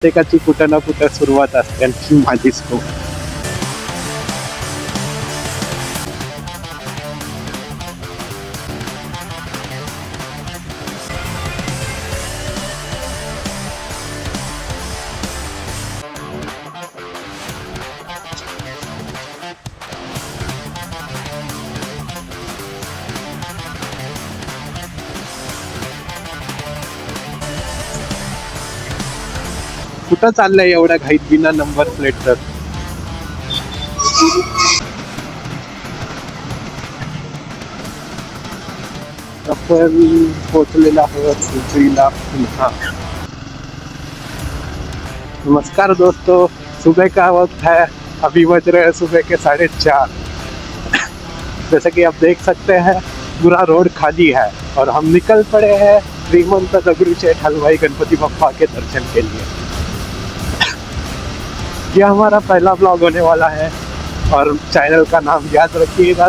प्रत्येकाची कुठं ना कुठं सुरुवात असते आणि माझीच खूप. कुठं चाललंय एवढ्या घाईत बिना नंबर प्लेट तर? आपण पोहोचलेला आहोत सुचीला पुन्हा. नमस्कार दोस्तों, सुबह का वक्त है, अभी बज रहे हैं सुबह के 4:30। जैसे कि आप देख सकते हैं पूरा रोड खाली है और हम निकल पड़े हैं श्रीमंत दगड़ूशेठ हलवाई गणपति बप्पा के दर्शन के लिए। ये हमारा पहला ब्लॉग होने वाला है और चैनल का नाम याद रखिएगा,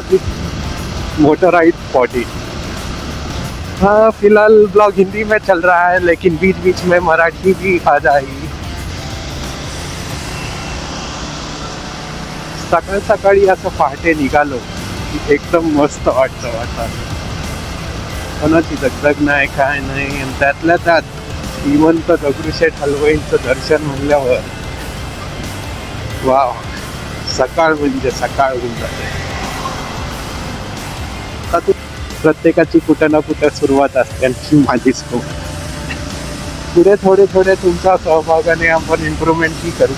मोटराइड 40। हाँ, फिलहाल ब्लॉग हिंदी में चल रहा है लेकिन बीच बीच में मराठी भी आ जाएगी। सकाळ सकाळी असं पहाटे निघालो की एकदम मस्त वाटतं वातावरण, कोणाची दगदग नाही काय नाही, आणि त्यातल्या त्यात श्रीमंत दगडूशेठ हलवाईंचं दर्शन म्हणल्यावर वाव, सकाळ म्हणजे सकाळ होऊन जाते. प्रत्येकाची कुठं ना कुठं सुरुवात असते आणि माझीच खूप. पुढे थोडे थोडे तुमच्या सहभागाने आपण इम्प्रूव्हमेंट ही करू.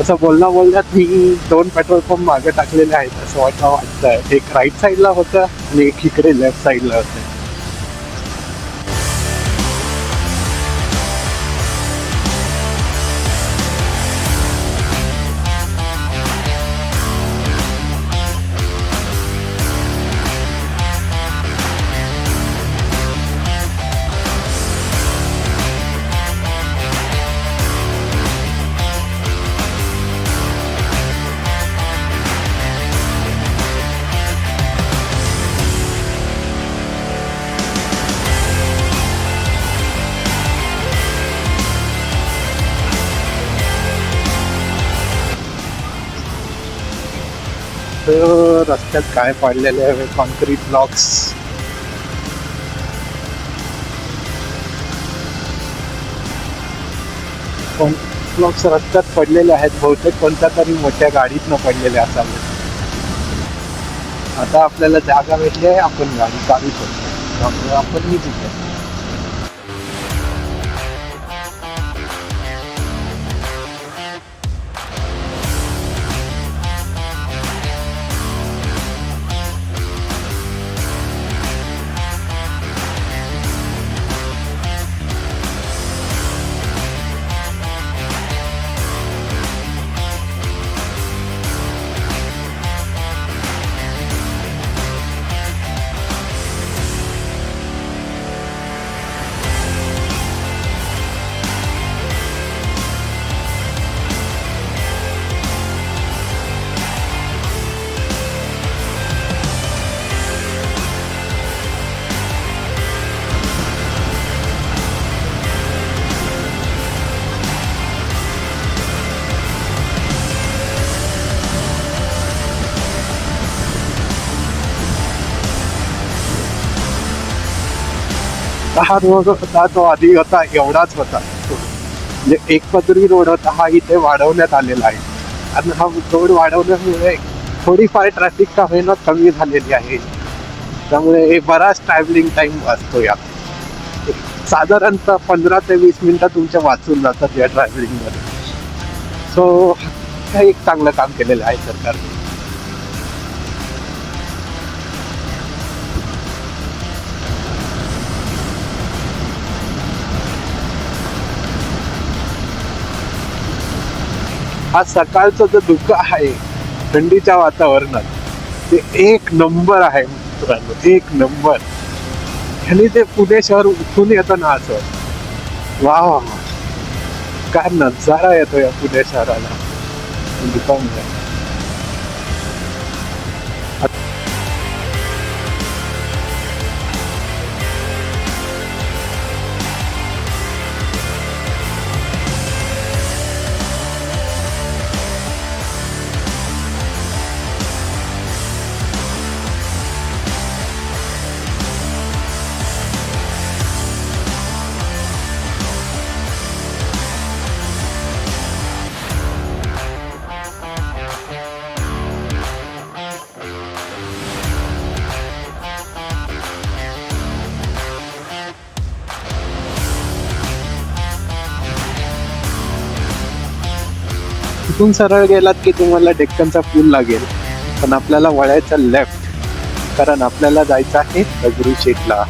असं बोलण्यात मी 2 पेट्रोल पंप मागे टाकलेले आहेत असं वाटतंय. एक राईट साईडला होतं आणि एक इकडे लेफ्ट साईडला होतं. तर रस्त्यात काय पडलेले आहे, कॉन्क्रीट ब्लॉक्स. ब्लॉक्स रस्त्यात पडलेले आहेत, बहुतेक कोणत्या तरी मोठ्या गाडीतनं पडलेले असावे. आता आपल्याला जागा भेटली आहे, आपण गाडी काढू शकतो, त्यामुळे आपण निघू. हा रोड होता तो आधी होता एवढाच होता, म्हणजे एक पदरी रोड होता. हा इथे वाढवण्यात आलेला आहे आणि हा रोड वाढवण्यामुळे थोडीफार ट्रॅफिक का होईना कमी झालेली आहे, त्यामुळे बराच ट्रॅव्हलिंग टाइम वाचतो. यात साधारणतः 15 ते 20 मिनिटं तुमच्या वाचून जातात या ट्रॅव्हलिंगमध्ये. सो हे एक चांगलं काम केलेलं आहे सरकारने. आज सकाळचं जो धुकं आहे थंडीच्या वातावरणात ते एक नंबर आहे मित्रांनो, एक नंबर. ह्यानी ते पुणे शहर उठून येतं ना असं, वा काय नजारा येतो या पुणे शहराला धुक्यामुळे. तिथून सरळ गेलात की तुम्हाला डेक्कनचा पूल लागेल, पण आपल्याला वळायचं लेफ्ट, कारण आपल्याला जायचं आहे दगडूशेठला.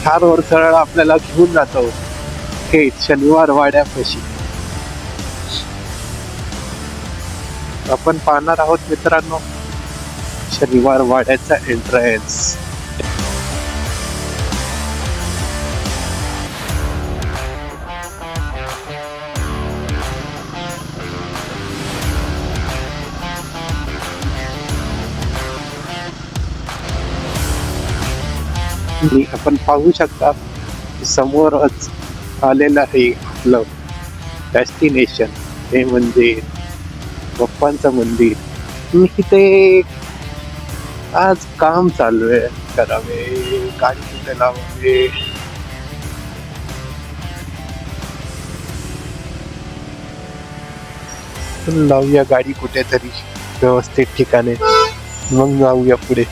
हा रोड सरळ आपल्याला घेऊन जातो हे शनिवार वाड्यापाशी. आपण पाहणार आहोत मित्रांनो शनिवार वाड्याचा एंट्रन्स. आपण पाहू शकता समोरच आलेलं आहे आपलं डेस्टिनेशन, हे म्हणजे बाप्पांचं मंदिर. मी इथे आज काम चालू आहे, करावे गाडी कुठे लावावे. लावूया गाडी कुठेतरी व्यवस्थित ठिकाणी, मग जाऊया पुढे.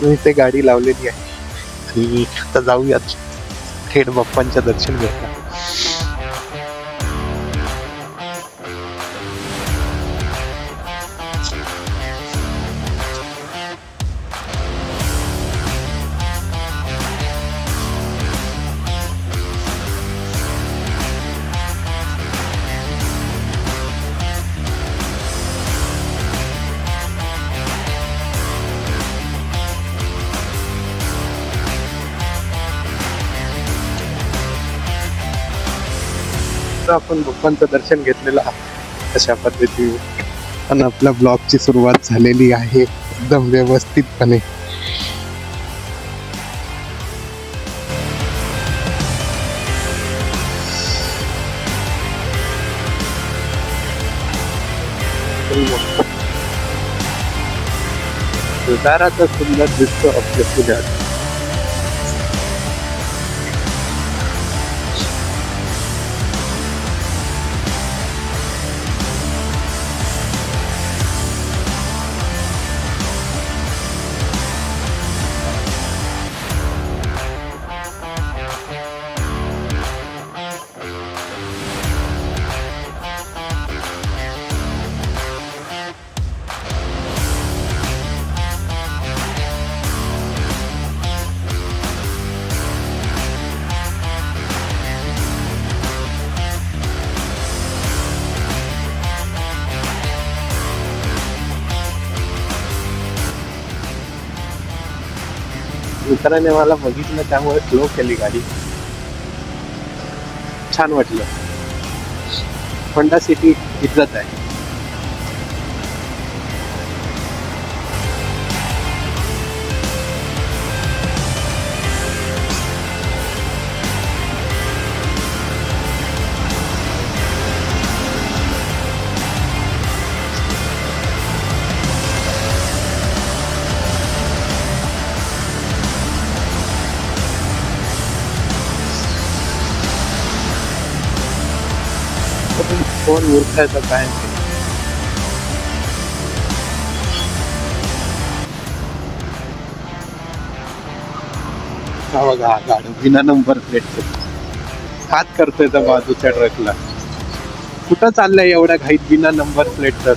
इथे गाडी लावलेली आहे आणि आता जाऊयात थेट बाप्पांच्या दर्शन घ्यायला. आपण बाप्पांचं दर्शन घेतलेलं आहे अशा पद्धतीने, आणि आपल्या ब्लॉगची सुरुवात झालेली आहे एकदम व्यवस्थितपणे. नजाराचा सुंदर दिसतो आपल्या पुण्यात. मित्राने मला बघितलं त्यामुळे स्लो केली गाडी. छान वाटलं. होंडा सिटी इज्जत आहे. कोण मूर्खायचं काय नाही. हा बघा हा गाडी बिना नंबर प्लेट हात करतोय त्या बाजूच्या ट्रकला. कुठं चाललंय एवढ्या घाईत बिना नंबर प्लेट? तर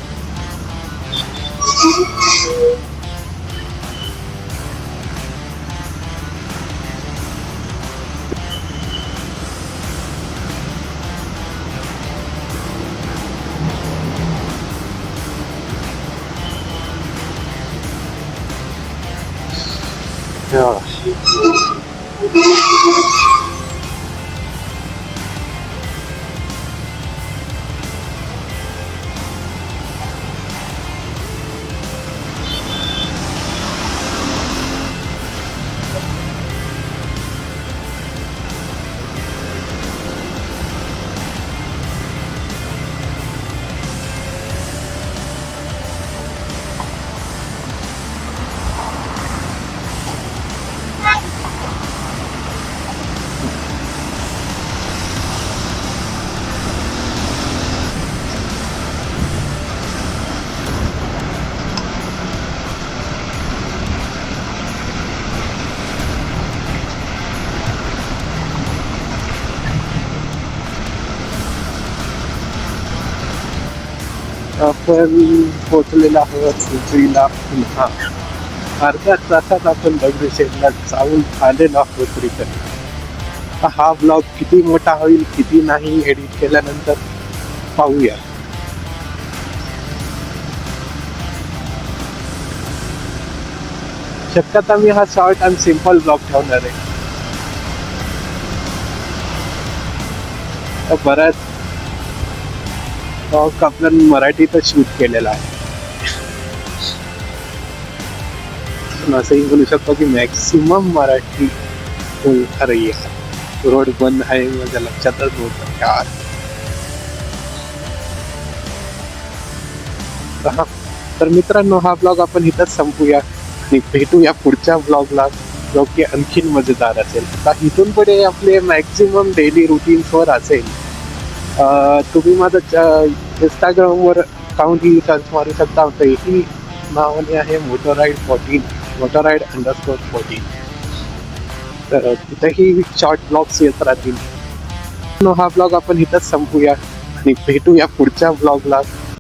आपण पोचलेलो आहोत सुचरीला पुन्हा अर्ध्या तासात आपण दगडूशेठला जाऊन आलेलो आहोत रिटर्न. हा ब्लॉग किती मोठा होईल किती नाही एडिट केल्यानंतर पाहूया. शक्यता मी हा शॉर्ट आणि सिम्पल ब्लॉग ठेवणार आहे. बऱ्याच ब्लॉग आपण मराठीतच शूट केलेला आहे. असंही बोलू शकतो की मॅक्सिमम मराठी अरे यार रोड बंद आहे माझ्या लक्षातच नव्हतं यार. तर मित्रांनो हा ब्लॉग आपण इथंच संपूया आणि भेटूया पुढच्या ब्लॉगला जो की आणखीन मजेदार असेल. आता इथून पुढे आपले मॅक्सिमम डेली रुटीन्सवर असेल. तुम्ही माझं इंस्टाग्रामवर अकाउंटही सर्च मारू शकता. ही नावाने आहे motorride_14. तर तिथेही शॉर्ट ब्लॉग्स येत राहतील. हा ब्लॉग आपण इथंच संपूया आणि भेटूया पुढच्या ब्लॉगला